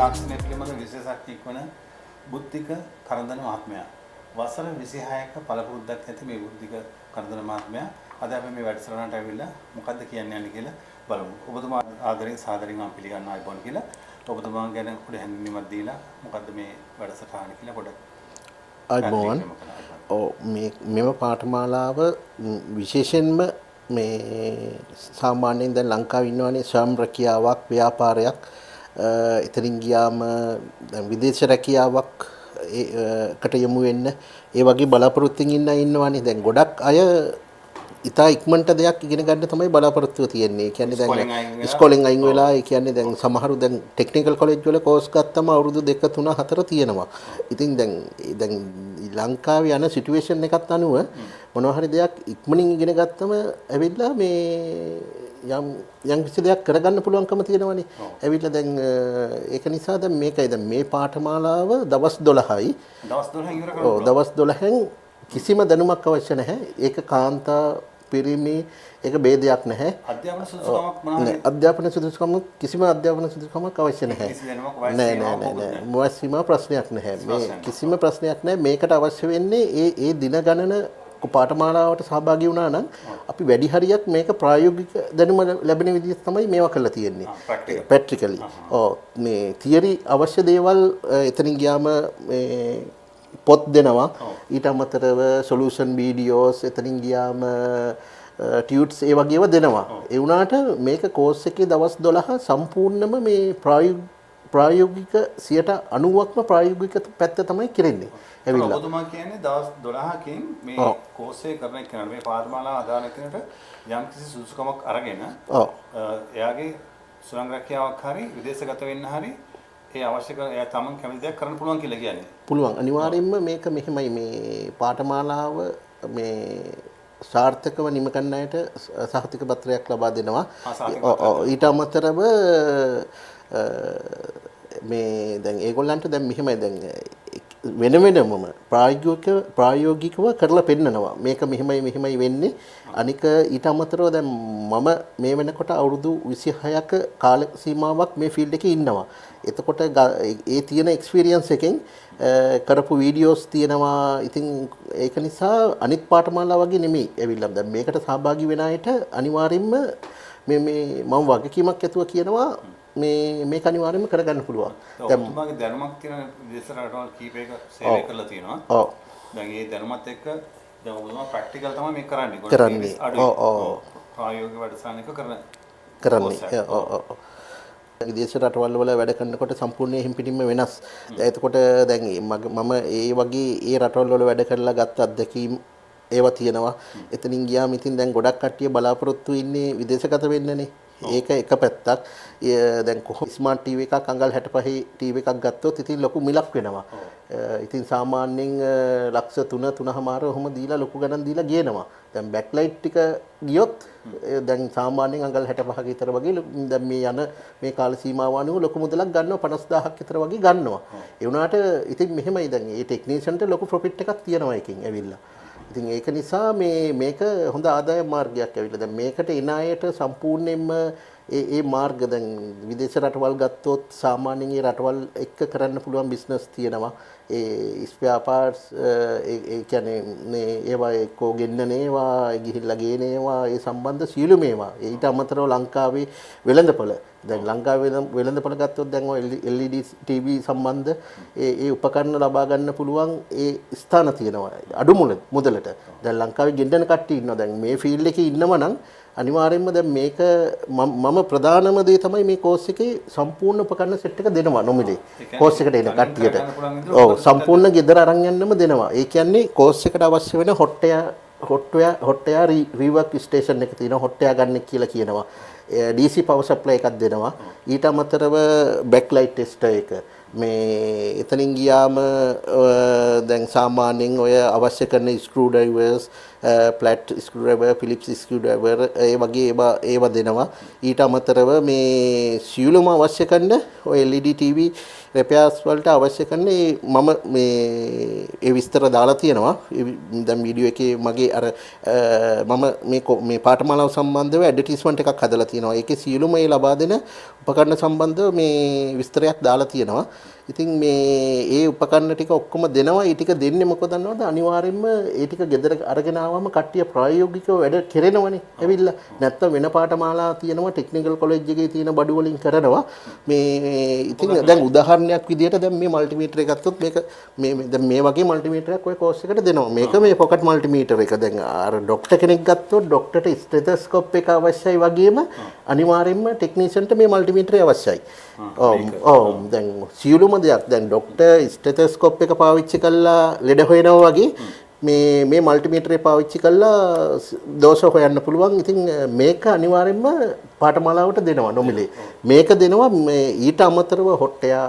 තාක්ෂණය පිළිබඳ විශේෂඥයෙක් වන බුද්ධික කරන්දන මහත්මයා. වසර 26ක පළපුරුද්දක් ඇති මේ බුද්ධික කරන්දන මහත්මයා අද අපි මේ වැඩසටහනට ඇවිල්ලා මොකද්ද කියන්නේ යන්නේ කියලා බලමු. ඔබතුමා ආදරෙන් සාදරෙන් මම පිළිගන්නවා අයිබෝන් කියලා. ඔබතුමා ගැන පොඩි හැඳින්වීමක් දීලා මොකද්ද මේ වැඩසටහන කියලා පොඩ්ඩක් අයිබෝන්. මෙම පාඨමාලාව විශේෂයෙන්ම මේ සාමාන්‍යයෙන් දැන් ලංකාවේ ඉන්නවනේ ස්වයං රැකියාවක් ව්‍යාපාරයක් එතනින් ගියාම විදේශ රැකියාවක් කට යමු වෙන්න ඒ වගේ බලාපොරොත්තුෙන් ඉන්නවනේ. දැන් ගොඩක් අය ඉතා ඉක්මනට දෙයක් ඉගෙන ගන්න තමයි බලාපොරොත්තුව තියෙන්නේ. ඒ කියන්නේ දැන් ඉස්කෝලෙන් අයින් වෙලා ඒ කියන්නේ දැන් සමහරු දැන් ටෙක්නිකල් කොලෙජ් වල කෝස් ගත්තම අවුරුදු 2 3 4 තියෙනවා. ඉතින් දැන් ලංකාවේ යන සිටුේෂන් එකත් අනුව මොනවා හරි දෙයක් ඉක්මනින් ඉගෙන ගත්තම ඇවිල්ලා මේ යම් කිසි දෙයක් කරගන්න පුළුවන්කම තියෙනවනේ. ඇවිල්ලා දැන් ඒක නිසා දැන් මේකයි දැන් මේ පාඨමාලාව දවස් 12යි. දවස් 12 ඉවර කරනවා. ඔව් දවස් 12න් කිසිම දැනුමක් අවශ්‍ය නැහැ. ඒක කාන්තා පිරිමි ඒක ભેදයක් නැහැ. අධ්‍යාපන සුදුසුකමක් මොනවද? අධ්‍යාපන සුදුසුකම කිසිම අධ්‍යාපන සුදුසුකමක් අවශ්‍ය නැහැ. කිසි දැනුමක් වයස් වයස් සීමා ප්‍රශ්නයක් නැහැ. මේ කිසිම ප්‍රශ්නයක් නැහැ. මේකට අවශ්‍ය වෙන්නේ ඒ දින ගණන පාඨමාලාවට සහභාගී වුණා නම් අපි වැඩි හරියක් මේක ප්‍රායෝගික දැනුම ලැබෙන විදිහට තමයි මේවා කරලා තියෙන්නේ. ප්‍රැක්ටිකලි. ඔව් මේ තියරි අවශ්‍ය දේවල් එතනින් ගියාම මේ පොත් දෙනවා. ඊට අමතරව සොලියුෂන් වීඩියෝස් එතනින් ගියාම ටියුට්ස් ඒ වගේව දෙනවා. ඒ වුණාට මේක කෝස් එකේ දවස් 12 සම්පූර්ණයෙන්ම මේ ප්‍රායෝගික 90%ක්ම ප්‍රායෝගික පැත්ත තමයි කරන්නේ. ඇවිල්ලා ඔබතුමා කියන්නේ දවස් 12කින් මේ කෝස් එක කරන එක මේ පාඨමාලාව අදාළ කෙනට යම් කිසි සුදුසුකමක් අරගෙන එයාගේ ස්වයං රැකියාවක් හරි විදේශගත වෙන්න හරි ඒ අවශ්‍ය කරන එයා තමන් කැමති දෙයක් කරන්න පුළුවන් කියලා කියන්නේ. පුළුවන්. අනිවාර්යයෙන්ම මේක මෙහෙමයි මේ පාඨමාලාව මේ සාර්ථකව නිම කරන අයට සහතික පත්‍රයක් ලබා දෙනවා. ඊට අමතරව මේ දැන් ඒගොල්ලන්ට දැන් මෙහෙමයි දැන් වෙන වෙනමම ප්‍රායෝගිකව කරලා පෙන්නනවා. මේක මෙහෙමයි වෙන්නේ. අනික ඊට අමතරව දැන් මම මේ වෙනකොට අවුරුදු 26ක කාල සීමාවක් මේ ෆීල්ඩ් එකේ ඉන්නවා. එතකොට ඒ තියෙන එක්ස්පීරියන්ස් එකෙන් කරපු වීඩියෝස් තියෙනවා. ඉතින් ඒක නිසා අනිත් පාඨමාලා වගේ නෙමෙයි. ඇවිල්ලා දැන් මේකට සහභාගී වෙන අයට අනිවාර්යයෙන්ම මේ මම වගකීමක් ඇතුව කියනවා මේක අනිවාර්යයෙන්ම කරගන්න පුළුවන්. දැන් ඔබතුමාගේ දැනුමක් තියෙන විදේශ රටවල් කීපයක සේවය කරලා තියෙනවා. ඔව්. දැන් මේ දැනුමත් එක්ක දැන් ඔබතුමා ප්‍රැක්ටිකල් තමයි මේක කරන්නේ. ප්‍රායෝගික වැඩසටහනක කරන්නේ. ඔව්. විදේශ රටවල් වල වැඩ කරනකොට සම්පූර්ණයෙන් හිම්පිටින්ම වෙනස්. එතකොට දැන් මම ඒ වගේ ඒ රටවල් වල වැඩ කරලා ගත්ත අත්දැකීම් ඒවා තියෙනවා. එතනින් ගියාම ඉතින් දැන් ගොඩක් කට්ටිය බලාපොරොත්තු වෙන්නේ විදේශගත වෙන්නනේ. ඒක එක පැත්තක්. දැන් කොහොම ස්මාර්ට් ටීවී එකක් අඟල් 65 ටීවී එකක් ගත්තොත් ඉතින් ලොකු මිලක් වෙනවා. ඉතින් සාමාන්‍යයෙන් ලක්ෂ 3.5 ඔහොම දීලා ලොකු ගණන් දීලා ගේනවා. දැන් බෑක්ලයිට් ටික ගියොත් දැන් සාමාන්‍යයෙන් අඟල් 65ක විතර වගේ දැන් මේ යන මේ කාල සීමාව අනුව ලොකු මුදලක් ගන්නවා 50000ක් විතර වගේ ගන්නවා. ඒ වුණාට ඉතින් මෙහෙමයි දැන් මේ ටෙක්නීෂියන්ට ලොකු ප්‍රොෆිට් එකක් තියෙනවා එකකින් ඇවිල්ලා. ඉතින් ඒක නිසා මේක හොඳ ආදායම් මාර්ගයක් ඇවිල්ලා. දැන් මේකට එන අයට සම්පූර්ණයෙන්ම ඒ මාර්ග දැන් විදේශ රටවල් ගත්තොත් සාමාන්‍යයෙන් ඒ රටවල් එක්ක කරන්න පුළුවන් බිස්නස් තියෙනවා. ඒ ස්පෙයාර් ඒ කියන්නේ මේ ඒවා එක්කෝ ගෙන්නන ඒවා ගිහිල්ලා ගේන ඒවා ඒ සම්බන්ධ සියලුම ඒවා ඊට අමතරව ලංකාවේ වෙළඳපොළ දැන් ලංකාවේ වෙළඳපොළ ගත්තොත් දැන් ඔය LED TV සම්බන්ධ ඒ උපකරණ ලබා ගන්න පුළුවන් ඒ ස්ථාන තියෙනවා අඩු මුදලට. දැන් ලංකාවේ ගෙන්නන කට්ටිය ඉන්නවා. දැන් මේ ෆීල්ඩ් එකේ ඉන්නව නම් අනිවාර්යයෙන්ම දැන් මේක මම ප්‍රධානම දේ තමයි මේ කෝස් එකේ සම්පූර්ණ උපකරණ සෙට් එක දෙනවා නොමිලේ. කෝස් එකට එන කට්ටියට. ඔව් සම්පූර්ණ ගෙදර අරන් යන්නම දෙනවා. ඒ කියන්නේ කෝස් එකට අවශ්‍ය වෙන හොට්ටයා රීවර්ක් ස්ටේෂන් එක තියෙනවා. හොට්ටයා ගන්න කියලා කියනවා. DC power supply එකක් දෙනවා. ඊට අමතරව backlight tester එක. මේ එතනින් ගියාම දැන් සාමාන්‍යයෙන් ඔය අවශ්‍ය කරන screw drivers, flat screw driver, Phillips screw driver ඒ වගේ ඒවා දෙනවා. ඊට අමතරව මේ සියලුම අවශ්‍ය කරන ඔය LED TV repairs වලට අවශ්‍ය කරන මම මේ ඒ විස්තර දාලා තියෙනවා. දැන් වීඩියෝ එකේ මගේ අර මම මේ පාඨමාලාව සම්බන්ධව ඇඩ්වර්ටයිස්මන්ට් එකක් හදලා තියෙනවා. ඒකේ සියලුම ඒ ලබා දෙන උපකරණ සම්බන්ධව මේ විස්තරයක් දාලා තියෙනවා. ඉතින් මේ ඒ උපකරණ ටික ඔක්කොම දෙනවා. ඒ ටික දෙන්නේ මොකද දන්නවද? අනිවාර්යයෙන්ම ඒ ටික ගෙදර අරගෙන ආවම කට්ටිය ප්‍රායෝගිකව වැඩ කරනවනේ. ඇවිල්ලා නැත්තම් වෙන පාඨමාලා තියෙනවා ටෙක්නිකල් කොලෙජ් එකේ තියෙන බඩු වලින් කරනවා. මේ ඉතින් දැන් උදාහරණයක් විදිහට දැන් මේ මල්ටිමීටර් එක ගත්තොත් මේක දැන් මේ වගේ මල්ටිමීටරයක් ඔය කෝස් එකට දෙනවා. මේක මේ පොකට් මල්ටිමීටර් එක. දැන් අර ડોක්ටර් කෙනෙක් ගත්තොත් ડોක්ටර්ට ස්ටෙතොස්කෝප් එක අවශ්‍යයි වගේම අනිවාර්යයෙන්ම ටෙක්නීෂියන්ට මේ මල්ටිමීටරය අවශ්‍යයි. ඔව් දැන් සියලුම දෙයක් දැන් ડોක්ටර් ස්ටෙතොස්කෝප් එක පාවිච්චි කරලා ලෙඩ හොයනවා වගේ මේ මල්ටිමීටරේ පාවිච්චි කරලා දෝෂ හොයන්න පුළුවන්. ඉතින් මේක අනිවාර්යයෙන්ම පාඨමාලාවට දෙනවා නොමිලේ. මේක දෙනවා ඊට අමතරව හොට්ටයා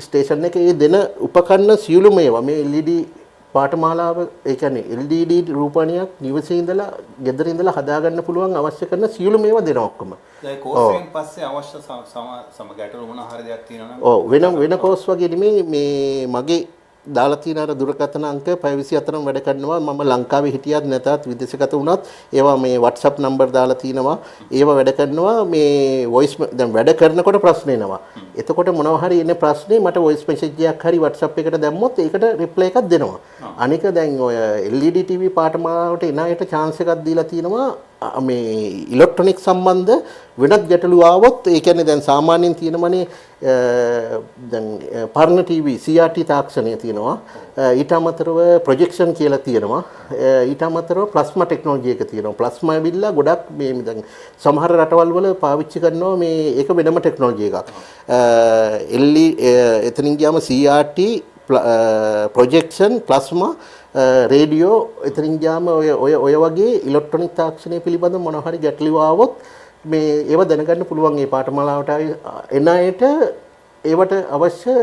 ස්ටේෂන් එකේ දෙන උපකරණ සියලුම ඒවා මේ LED පාඨමාලාව ඒ කියන්නේ LED රූපණියක් නිවසේ ඉඳලා ගෙදර ඉඳලා හදාගන්න පුළුවන් අවශ්‍ය කරන සියලුම ඒවා දෙනවා ඔක්කොම. දැන් කෝස් එකෙන් පස්සේ අවශ්‍ය සමගැටළු මොන හරි දෙයක් තියෙනවා නම් ඔව් වෙන කෝස් වගේ නෙමෙයි මේ මගේ දාලා තියෙන අර දුරකථන අංක 524ම වැඩ කරනවා. මම ලංකාවේ හිටියත් නැතත් විදේශගත වුණත් ඒවා මේ WhatsApp නම්බර් දාලා තිනවා. ඒවා වැඩ කරනවා. මේ වොයිස් දැන් වැඩ කරනකොට ප්‍රශ්න එනවා. එතකොට මොනවා හරි එන ප්‍රශ්නේ මට වොයිස් මෙසේජ් එකක් හරි WhatsApp එකට දැම්මොත් ඒකට රිප්ලයි එකක් දෙනවා. අනික දැන් ඔය LED TV පාඨමාලාවට එන අයට chance එකක් දීලා තිනවා. මේ ඉලෙක්ට්‍රොනික සම්බන්ධ වෙනත් ගැටලු ආවොත් ඒ කියන්නේ දැන් සාමාන්‍යයෙන් තියෙනමනේ දැන් පරණ TV CRT තාක්ෂණය තියෙනවා. ඊට අමතරව ප්‍රොජෙක්ෂන් කියලා තියෙනවා. ඊට අමතරව ප්ලාස්මා ටෙක්නොලොජි එක තියෙනවා. ප්ලාස්මා ඇවිල්ලා ගොඩක් මේ දැන් සමහර රටවල් වල පාවිච්චි කරනවා මේ ඒක වෙනම ටෙක්නොලොජි එකක්. එතනින් ගියාම CRT ප්‍රොජෙක්ෂන් ප්ලාස්මා රේඩියෝ එතනින් ගියාම ඔය වගේ ඉලෙක්ට්‍රොනික තාක්ෂණය පිළිබඳ මොන හරි ගැටලු ආවොත් මේ ඒව දැනගන්න පුළුවන් මේ පාඨමාලාවට එන අයට ඒවට අවශ්‍ය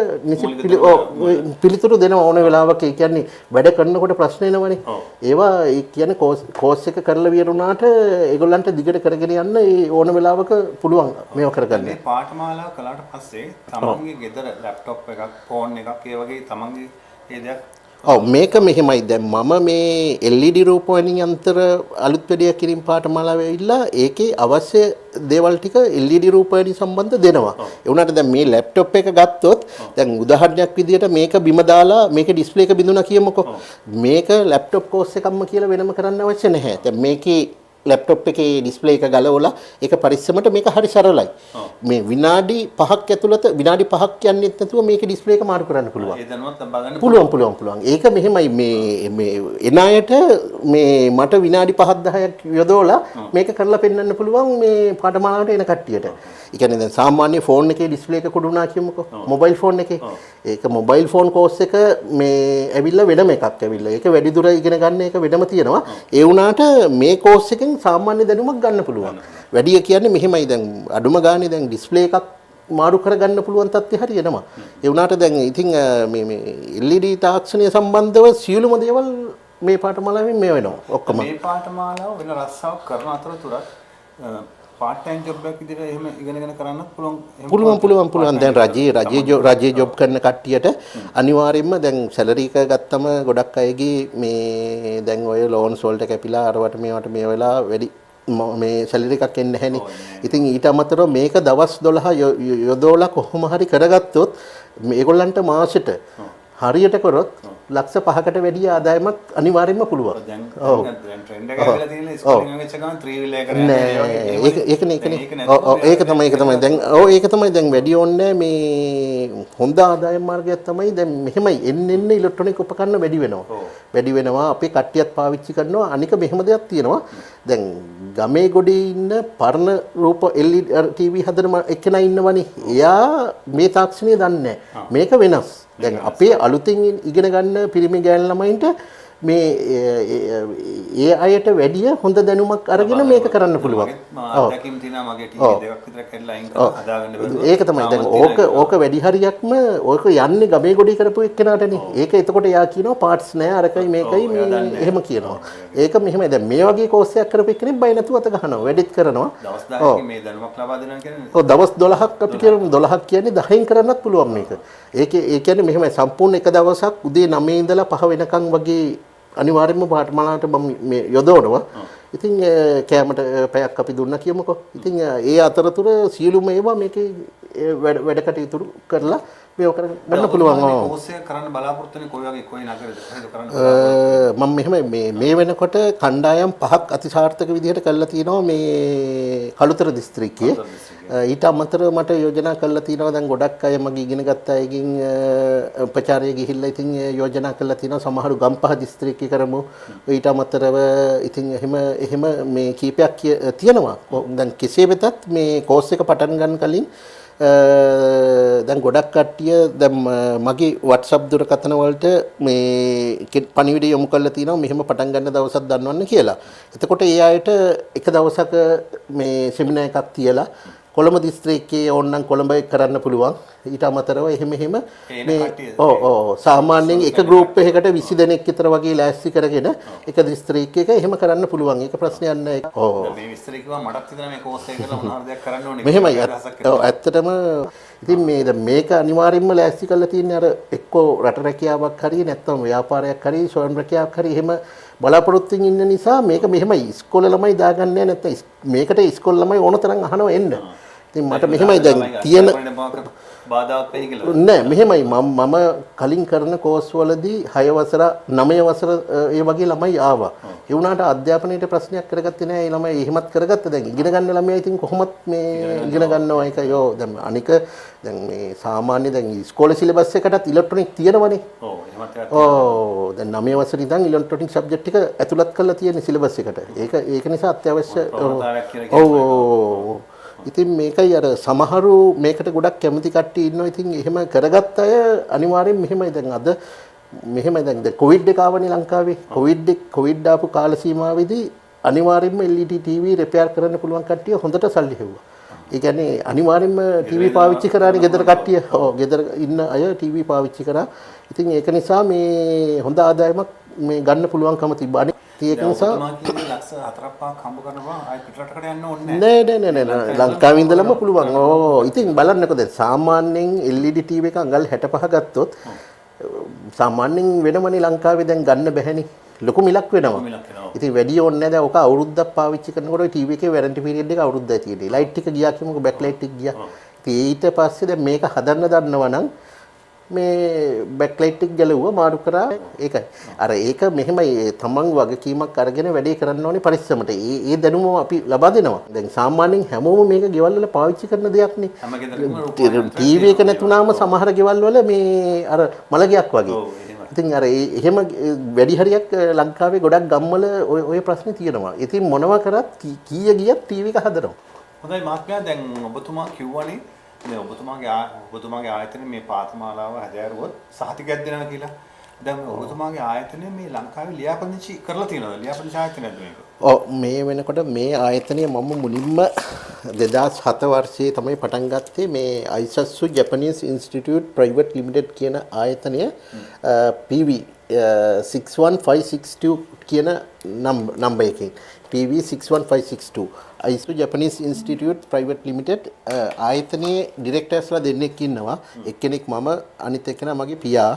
පිළිතුරු දෙන ඕන වෙලාවක ඒ කියන්නේ වැඩ කරනකොට ප්‍රශ්න එනවනේ. ඒවා ඒ කියන්නේ කෝස් එක කරලා විරුණාට ඒගොල්ලන්ට දිගට කරගෙන යන්න ඒ ඕන වෙලාවක පුළුවන් මේව කරගන්න. මේ පාඨමාලාව කළාට පස්සේ තමන්ගේ ගෙදර ලැප්ටොප් එකක් ෆෝන් එකක් ඒ වගේ තමන්ගේ ඒ දෙයක් ඔව් මේක මෙහෙමයි දැන් මම මේ LED රූපවාහිනී යන්ත්‍ර අලුත් වැඩියා කිරීම පාඨමාලාව ඇවිල්ලා ඒකේ අවශ්‍ය දේවල් ටික LED රූපවාහිනී සම්බන්ධ දෙනවා. ඒ වුණාට දැන් මේ ලැප්ටොප් එක ගත්තොත් දැන් උදාහරණයක් විදිහට මේක බිම දාලා මේකේ ඩිස්ප්ලේ එක බිඳුණා කියමුකෝ. මේක ලැප්ටොප් කෝස් එකක්ම කියලා වෙනම කරන්න අවශ්‍ය නැහැ. දැන් මේකේ ලැප්ටොප් එකේ ඩිස්ප්ලේ එක ගලවලා ඒක පරිස්සමට මේක හරි සරලයි. මේ විනාඩි 5ක් ඇතුළත විනාඩි 5ක් යන්නෙත් නැතුව මේකේ ඩිස්ප්ලේ එක මාරු කරන්න පුළුවන්. ඒ දැනුවත් ලබා ගන්න පුළුවන්. ඒක මෙහෙමයි මේ එන අයට මේ මට විනාඩි 5ක් 10ක් යොදවලා මේක කරලා පෙන්වන්න පුළුවන් මේ පාඨමාලාවට එන කට්ටියට. ඒ කියන්නේ දැන් සාමාන්‍ය ෆෝන් එකේ ඩිස්ප්ලේ එක කුඩුණා කියමුකෝ. මොබයිල් ෆෝන් එකේ. ඒක මොබයිල් ෆෝන් කෝස් එක මේ ඇවිල්ලා වෙනම එකක් ඇවිල්ලා. ඒක වැඩි දුර ඉගෙන ගන්න එක වෙනම තියෙනවා. ඒ වුණාට මේ කෝස් එකෙන් සාමාන්‍ය දැනුමක් ගන්න පුළුවන්. වැඩි කියන්නේ මෙහෙමයි දැන් අඩුම ගානේ දැන් ඩිස්ප්ලේ එකක් මාරු කරගන්න පුළුවන් තත්ත්වය හරියනවා. ඒ වුණාට දැන් ඉතින් මේ LED තාක්ෂණය සම්බන්ධව සියලුම දේවල් මේ පාඨමාලාවෙන් මේ වෙනවා. ඔක්කොම මේ පාඨමාලාව වෙන රස්සාවක් කරන අතරතුරත් part time job එකක් විදිහට එහෙම ඉගෙනගෙන කරන්නත් පුළුවන්. දැන් රජයේ ජොබ් කරන කට්ටියට අනිවාර්යයෙන්ම දැන් සැලරි එක ගත්තම ගොඩක් අයගේ මේ දැන් ඔය ලෝන්ස් වලට කැපිලා අරවට මේවට මේ වෙලා වැඩි මේ සැලරි එකක් එන්නේ නැහැනේ. ඉතින් ඊට අමතරව මේක දවස් 12 යොදවලා කොහොම හරි කරගත්තොත් මේගොල්ලන්ට මාසෙට හරියට කරොත් ලක්ෂ 5කට වැඩි ආදායමක් අනිවාර්යෙන්ම පුළුවන්. ඔව්. දැන් ට්‍රෙන්ඩ් එක ඇවිල්ලා තියෙන ඉස්කෝලෙන් වෙච්ච ගමන් 3 wheel එකකට යන්නේ. ඒකනේ. ඔව් ඒක තමයි දැන් ඒක තමයි දැන් වැඩි ඕනේ මේ හොඳ ආදායම් මාර්ගයක් තමයි දැන් මෙහෙමයි එන්න ඉලෙක්ට්‍රොනික උපකරණ වැඩි වෙනවා. වැඩි වෙනවා අපේ කට්ටියත් පාවිච්චි කරනවා. අනික මෙහෙම දෙයක් තියෙනවා. දැන් ගමේ ගොඩේ ඉන්න පරණ රූප LED TV හදන එක්කෙනා ඉන්නවනේ. එයා මේ තාක්ෂණය දන්නේ නැහැ. මේක වෙනස්. දැන් අපේ අලුතින් ඉගෙන ගන්න පිරිමි ගෑනු ළමයින්ට මේ ඒ අයට වැඩිය හොඳ දැනුමක් අරගෙන මේක කරන්න පුළුවන්. අත්දැකීම් තියෙනවා මගේ ටීවී දෙකක් විතර කැඩලා අයින් කරලා හදාගන්න බැරුව. ඒක තමයි දැන් ඕක වැඩි හරියක්ම ඕක යන්නේ ගමේ ගොඩේ කරපු එක්කෙනාටනේ. ඒක එතකොට යා කියනවා පාර්ට්ස් නෑ අරකයි මේකයි එහෙම කියනවා. ඒක මෙහෙමයි දැන් මේ වගේ කෝස් එකක් කරපු එක්කෙනෙක් බය නැතුව අත ගහනවා. වැඩිත් කරනවා. දවස් 10කින් මේ දැනුමක් ලබා දෙනවා කියන්නේ. ඔව් දවස් 12ක් අපි කියමු 12ක් කියන්නේ 10න් කරන්නත් පුළුවන් මේක. ඒ කියන්නේ මෙහෙමයි සම්පූර්ණ එක දවසක් උදේ 9 ඉඳලා 5 වෙනකන් වගේ අනිවාර්යයෙන්ම පාඨමාලාවට මම මේ යොදවනවා. ඉතින් කැමරට පැයක් අපි දුන්නා කියමුකෝ. ඉතින් ඒ අතරතුර සියලුම ඒවා මේකේ වැඩ කටයුතු කරලා මේක කරන්න පුළුවන්. කෝස් එක කරන්න බලාපොරොත්තු වෙන්නේ කොයි වගේ කොයි නගරෙද කරන්න මම මෙහෙමයි මේ වෙනකොට කණ්ඩායම් 5ක් අතිසාර්ථක විදිහට කරලා තිනවා මේ කළුතර දිස්ත්‍රික්කයේ. ඊට අමතරව මට යෝජනා කරලා තිනවා දැන් ගොඩක් අය මගේ ඉගෙන ගත්ත අයගෙන් උපචාරය ගිහිල්ලා ඉතින් යෝජනා කරලා තිනවා සමහරු ගම්පහ දිස්ත්‍රික්කේ කරමු. ඊට අමතරව ඉතින් එහෙම මේ කීපයක් තියෙනවා. දැන් කෙසේ වෙතත් මේ කෝස් එක පටන් ගන්න කලින් දැන් ගොඩක් කට්ටිය දැන් මගේ WhatsApp දුරකථන වලට මේ පණිවිඩය යොමු කරලා තිනවා මෙහෙම පටන් ගන්න දවසක් දන්නවන්න කියලා. එතකොට ඒ අයට එක දවසක මේ සෙමිනාර් එකක් තියලා කොළඹ දිස්ත්‍රික්කයේ ඕනනම් කොළඹ කරන්න පුළුවන්. ඊට අමතරව එහෙම මේ සාමාන්‍යයෙන් එක ගෲප් එකකට 20 දෙනෙක් විතර වගේ ලෑස්ති කරගෙන එක දිස්ත්‍රික්කයක එහෙම කරන්න පුළුවන්. ඒක ප්‍රශ්නයක් නෑ. මේ විස්තර කිව්වා මටත් හිතෙනවා මේ කෝස් එක කරලා මොනවාද දෙයක් කරන්න ඕනේ. මෙහෙමයි. ඇත්තටම ඉතින් මේක අනිවාර්යයෙන්ම ලෑස්ති කරලා තියෙන්නේ අර එක්කෝ රට රැකියාවක් හරි නැත්නම් ව්‍යාපාරයක් හරි ස්වයං රැකියාවක් හරි එහෙම බලාපොරොත්තුෙන් ඉන්න නිසා මේක මෙහෙමයි ඉස්කෝලේ ළමයි දාගන්නේ නැත්නම් මේකට ඉස්කෝලේ ළමයි ඕන තරම් අහනවා එන්න. ඉතින් මට මෙහෙමයි දැන් තියෙන බාධාක් වෙයි කියලා. නෑ මෙහෙමයි මම කලින් කරන කෝස් වලදී 6 වසර 9 වසර ඒ වගේ ළමයි ආවා. ඒ වුණාට අධ්‍යාපනයේ ප්‍රශ්නයක් කරගත්තේ නෑ. ඒ ළමයි එහෙමත් කරගත්තා. දැන් ඉගෙන ගන්න ළමයි ඉතින් කොහොමත් මේ ඉගෙන ගන්නවා එකයි. ඔව් දැන් අනික දැන් මේ සාමාන්‍ය දැන් ඉස්කෝලේ සිලබස් එකටත් ඉලෙක්ට්‍රොනික තියෙනවනේ. ඔව් එහෙමත් දැන් 9 වසරේ ඉඳන් ඉලෙක්ට්‍රොනික සබ්ජෙක්ට් එක ඇතුළත් කරලා තියෙන සිලබස් එකට. ඒක නිසා අත්‍යවශ්‍ය ඉතින් මේකයි අර සමහරු මේකට ගොඩක් කැමති කට්ටිය ඉන්නවා. ඉතින් එහෙම කරගත්ත අය අනිවාර්යෙන් මෙහෙමයි දැන් අද මෙහෙමයි දැන් කොවිඩ් එක ආවනේ ලංකාවේ. කොවිඩ් ආපු කාල සීමාවෙදී අනිවාර්යෙන්ම LED TV රිපෙයාර් කරන්න පුළුවන් කට්ටිය හොඳට සල්ලි හෙව්වා. ඒ කියන්නේ අනිවාර්යෙන්ම TV පාවිච්චි කරානේ ගෙදර කට්ටිය. ඔව් ගෙදර ඉන්න අය TV පාවිච්චි කරා. ඉතින් ඒක නිසා මේ හොඳ ආදායමක් මේ ගන්න පුළුවන්කම තිබ්බා. ඒක නිසා ලක්ෂ 4-5ක් හම්බ කරනවා ආයි පිටරටකට යන්න ඕනේ නෑ ලංකාවේ ඉඳලම පුළුවන්. ඉතින් බලන්නකෝ දැන් සාමාන්‍යයෙන් LED TV එක අඟල් 65 ගත්තොත් සාමාන්‍යයෙන් වෙනමනේ ලංකාවේ දැන් ගන්න බැහැනේ. ලොකු මිලක් වෙනවා. ඉතින් වැඩි ඕනේ නෑ. දැන් ඔක අවුරුද්දක් පාවිච්චි කරනකොට TV එකේ වැරන්ටි පීරියඩ් එක අවුරුද්දයි තියෙන්නේ. ලයිට් එක ගියා කියමුකෝ බෑක් ලයිට් එක ගියා. ඉතින් ඊට පස්සේ දැන් මේක හදන්න දන්නවා නම් මේ බෑක්ලයිට් එක ගැලුවා මාරු කරා ඒකයි. අර ඒක මෙහෙමයි තමන් වගකීමක් අරගෙන වැඩේ කරන්න ඕනේ පරිස්සමට. ඒ දැනුම අපි ලබා දෙනවා. දැන් සාමාන්‍යයෙන් හැමෝම මේක ගෙවල් වල පාවිච්චි කරන දෙයක් නේ. ටීවී එක නැතුණාම සමහර ගෙවල් වල මේ අර මලගයක් වගේ. ඉතින් අර එහෙම වැඩි හරියක් ලංකාවේ ගොඩක් ගම්වල ඔය ප්‍රශ්නේ තියෙනවා. ඉතින් මොනවා කරත් කීය ගියත් ටීවී එක හදනවා. හොඳයි මහත්මයා දැන් ඔබතුමා කිව්වනේ මේ ඔබතුමාගේ ආයතනයේ මේ පාඨමාලාව හැදෑරුවොත් සහතිකයක් දෙනවා කියලා. දැන් ඔබතුමාගේ ආයතනයේ මේ ලංකාවේ ලියාපදිංචි කරලා තියෙනවද? ලියාපදිංචි ආයතනයක්ද මේක? ඔව් මේ වෙනකොට මේ ආයතනය මම මුලින්ම 2007 වර්ෂයේ තමයි පටන් ගත්තේ. මේ අයිසස්සු ජපනීස් ඉන්ස්ටිටියුට් ප්‍රයිවට් ලිමිටඩ් කියන ආයතනය PV 61562 කියන නම්බර් එකකින් PV 61562 අයිසු ජපනීස් ඉන්ස්ටිටියුට් ප්‍රයිවට් ලිමිටඩ් ආයතනයේ ඩිරෙක්ටර්ස්ලා දෙන්නෙක් ඉන්නවා. එක්කෙනෙක් මම අනිත් එක්කෙනා මගේ පියා.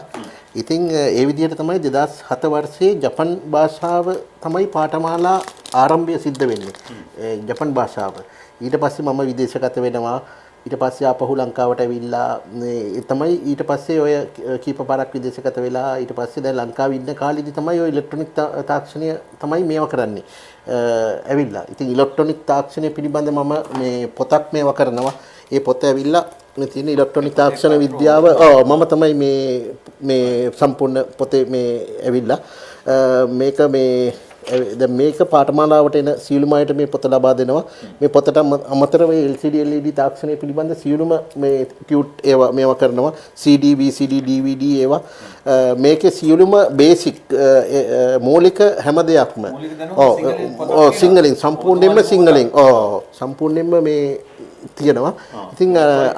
ඉතින් ඒ විදිහට තමයි 2007 වර්ෂයේ ජපන් භාෂාව තමයි පාඨමාලා ආරම්භය සිද්ධ වෙන්නේ. ජපන් භාෂාව. ඊට පස්සේ මම විදේශගත වෙනවා. ඊට පස්සේ ආපහු ලංකාවට ඇවිල්ලා තමයි ඊට පස්සේ ඔය කීප පාරක් විදේශගත වෙලා ඊට පස්සේ දැන් ලංකාවේ ඉන්න කාලෙදි තමයි ඔය ඉලෙක්ට්‍රොනික තාක්ෂණය තමයි මේවා කරන්නේ ඇවිල්ලා. ඉතින් ඉලෙක්ට්‍රොනික තාක්ෂණය පිළිබඳ මම මේ පොතක් මේවා කරනවා. ඒ පොත ඇවිල්ලා මේ තියෙන ඉලෙක්ට්‍රොනික තාක්ෂණ විද්‍යාව මම තමයි මේ සම්පූර්ණ පොතේ මේ ඇවිල්ලා මේක මේ දැන් මේක පාඨමාලාවට එන සියලුම අයට මේ පොත ලබා දෙනවා. මේ පොතට අමතරව LCD LED තාක්ෂණය පිළිබඳ සියලුම මේ ටියුට් මේවා කරනවා. CD VCD DVD ඒවා මේකේ සියලුම බේසික් මූලික හැම දෙයක්ම සිංහලෙන් සම්පූර්ණයෙන්ම මේ තියෙනවා. ඉතින්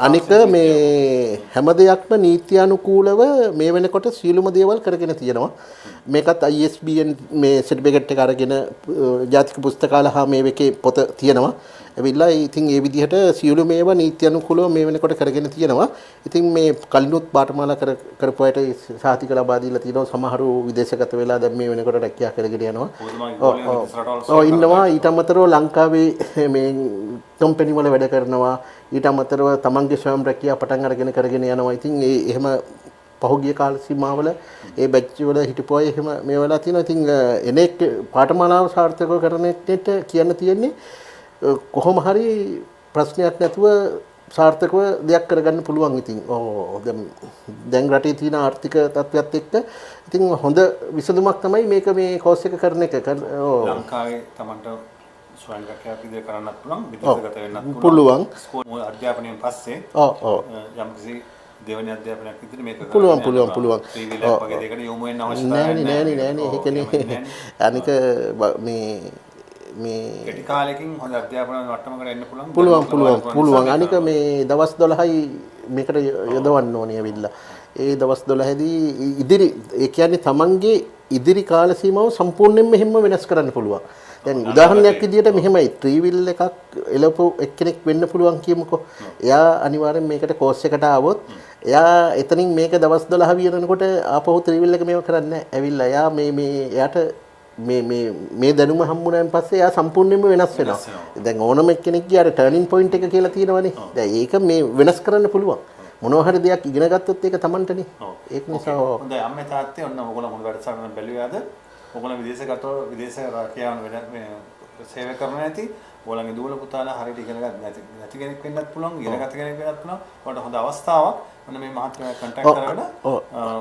අනික මේ හැම දෙයක්ම නීති අනුකූලව මේ වෙනකොට සියලුම දේවල් කරගෙන තියෙනවා. මේකත් ISBN මේ සර්ටිෆිකේට් එක අරගෙන ජාතික පුස්තකාල හා මේ එකේ පොත තියෙනවා. ඇවිල්ලා ඉතින් ඒ විදිහට සියලු මේවා නීති අනුකූලව මේ වෙනකොට කරගෙන තියෙනවා. ඉතින් මේ කලිනුත් පාඨමාලා කරපු අයට සාතික ලබා දීලා තියෙනවා. සමහරු විදේශගත වෙලා දැන් මේ වෙනකොට රැකියා කරගෙන යනවා. ඉන්නවා. ඊට අමතරව ලංකාවේ මේ කම්පැනි වල වැඩ කරනවා. ඊට අමතරව තමන්ගේ ස්වයං රැකියාව පටන් අරගෙන කරගෙන යනවා. ඉතින් එහෙම පහුගිය කාල සීමාවල ඒ බැච් වල හිටපු අය එහෙම මේ වෙලා තියෙනවා. ඉතින් එනෙක් පාඨමාලාව සාර්ථකව කරන එකට කියන්න තියෙන්නේ කොහොම හරි ප්‍රශ්නයක් නැතුව සාර්ථකව දෙයක් කරගන්න පුළුවන්. ඉතින් දැන් රටේ තියෙන ආර්ථික තත්ත්වයක් එක්ක ඉතින් හොඳ විසඳුමක් තමයි මේක මේ කෝස් එක කරන එක. ලංකාවේ තමන්ට ස්වයං රැකියාවක් විදිහට කරන්නත් පුළුවන්, විදේශගත වෙන්නත් පුළුවන්. ස්කෝල් අධ්‍යාපනයෙන් පස්සේ යම්කිසි දෙවනි අධ්‍යාපනයක් විදිහට මේක පුළුවන්. වගේ දෙයකට යොමු වෙන්න අවශ්‍ය නෑ. ඒකනේ අනික මේ කෙටි කාලෙකින් හොඳ අධ්‍යාපන මට්ටමකට එන්න පුළුවන්. අනික මේ දවස් 12යි මේකට යොදවන්න ඕනේ ඇවිල්ලා. ඒ දවස් 12දී ඒ කියන්නේ තමන්ගේ ඉදිරි කාල සීමාව සම්පූර්ණයෙන්ම එහෙම වෙනස් කරන්න පුළුවන්. දැන් උදාහරණයක් විදිහට මෙහෙමයි ත්‍රිවිල් එකක් එළපු එක්කෙනෙක් වෙන්න පුළුවන් කියමුකෝ. එයා අනිවාර්යෙන් මේකට කෝස් එකට ආවොත් එයා එතනින් මේක දවස් 12 වියරනකොට ආපහු ත්‍රිවිල් එක මේව කරන්නේ නැහැ. ඇවිල්ලා එයා එයාට මේ දැනුම හම්බුනාන් පස්සේ එයා සම්පූර්ණයෙන්ම වෙනස් වෙනවා. දැන් ඕනම කෙනෙක්ගේ අර ටර්නින් පොයින්ට් එක කියලා තියෙනවනේ. දැන් ඒක මේ වෙනස් කරන්න පුළුවන්. මොනවා හරි දෙයක් ඉගෙන ගත්තොත් ඒක Tamanටනේ. ඒක නිසා හොඳයි අම්මේ තාත්තේ ඔන්න ඔයගොල්ලෝ මොන වැඩසටහන බැලුවාද? ඔයගොල්ලෝ විදේශ රැකියාවන් මේ සේවය කරන නැති ඔයගොල්ලන්ගේ දූල පුතාලා හරියට ඉගෙන ගන්න නැති කෙනෙක් වෙන්නත් පුළුවන්, ඉගෙනගත් කෙනෙක් වෙන්නත් පුළුවන්. ඔයාලට හොඳ අවස්ථාවක්. ඔන්න මේ මහත්මයා කන්ටැක්ට් කරගෙන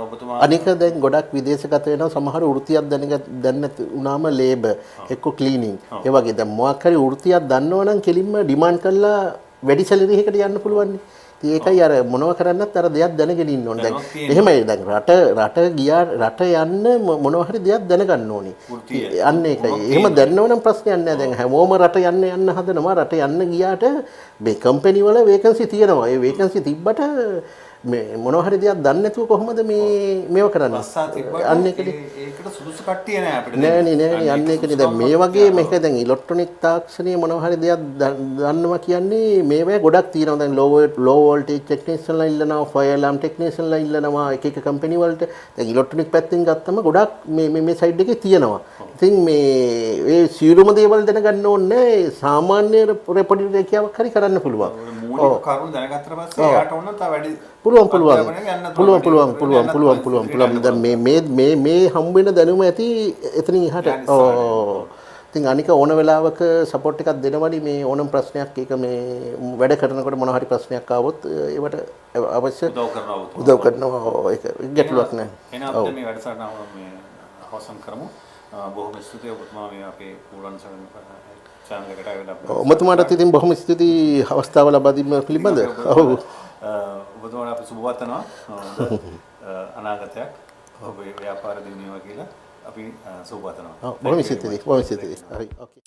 ඔබතුමා අනික දැන් ගොඩක් විදේශගත වෙනවා. සමහර වෘත්තියක් දැනගන්න උනාම ලේබර් එක්ක ක්ලීනින් ඒ වගේ දැන් මොකක් හරි වෘත්තියක් දන්නවනම් කෙලින්ම ඩිමාන්ඩ් කරලා වැඩි සැලරි එකකට යන්න පුළුවන් නේ. ඒකයි අර මොනවා කරන්නත් අර දෙයක් දැනගෙන ඉන්න ඕනේ. දැන් එහෙමයි දැන් රට යන්න මොනවා හරි දෙයක් දැනගන්න ඕනේ. අන්න ඒකයි. එහෙම දැනනවනම් ප්‍රශ්නයක් නැහැ. දැන් හැමෝම රට යන්න හදනවා. රට යන්න ගියාට මේ කම්පැනි වල වේකන්සි තියෙනවා. ඒ වේකන්සි තිබ්බට මේ මොනවා හරි දෙයක් දන්නේ නැතුව කොහොමද මේව කරන්නේ? අන්න ඒකනේ. ඒකට සුදුසු කට්ටිය නෑ අපිට. නෑ. අන්න ඒකනේ. දැන් මේ වගේ මේක දැන් ඉලෙක්ට්‍රොනික තාක්ෂණයේ මොනවා හරි දෙයක් දන්නවා කියන්නේ මේවා ගොඩක් තියෙනවා. දැන් low voltage technician ලා ඉල්ලනවා, fire alarm technician ලා ඉල්ලනවා, එක කම්පැනි වලට. දැන් ඉලෙක්ට්‍රොනික පැත්තෙන් ගත්තම ගොඩක් මේ සයිඩ් එකේ තියෙනවා. ඉතින් ඒ සියලුම දේවල් දැනගන්න ඕනේ සාමාන්‍ය රෙපොඩි රැකියාවක් හරි කරන්න පුළුවන්. මූලික කරුණු දැනගත්තට පස්සේ එයාට ඕන තව වැඩි පුළුවන්. දැන් මේ හම්බ වෙන දැනුම ඇති එතනින් එහාට. ඉතින් අනික ඕන වෙලාවක සපෝට් එකක් දෙනවනේ මේ ඕනම ප්‍රශ්නයක් ඒක මේ වැඩ කරනකොට මොන හරි ප්‍රශ්නයක් ආවොත් ඒවට අවශ්‍ය උදව් කරනවා. ඒක ගැටලුවක් නෑ. එහෙනම් අපිට මේ වැඩසටහන මේ අවසන් කරමු. බොහොම ස්තුතියි ඔබතුමා මේ අපේ පුරාණ channel එකට ආවිලා. ඔබතුමාට ඉතින් බොහොම ස්තුතියි අවස්ථාව ලබා දීම පිළිබඳ. ඔව්. ඔබතුමාට අපි සුබ වතනවා. අනාගතයක් ඔබේ ව්‍යාපාර දිනුවා කියලා අපි සුබ වතනවා. බොහොම ස්තුතියි. හරි. ඕකේ.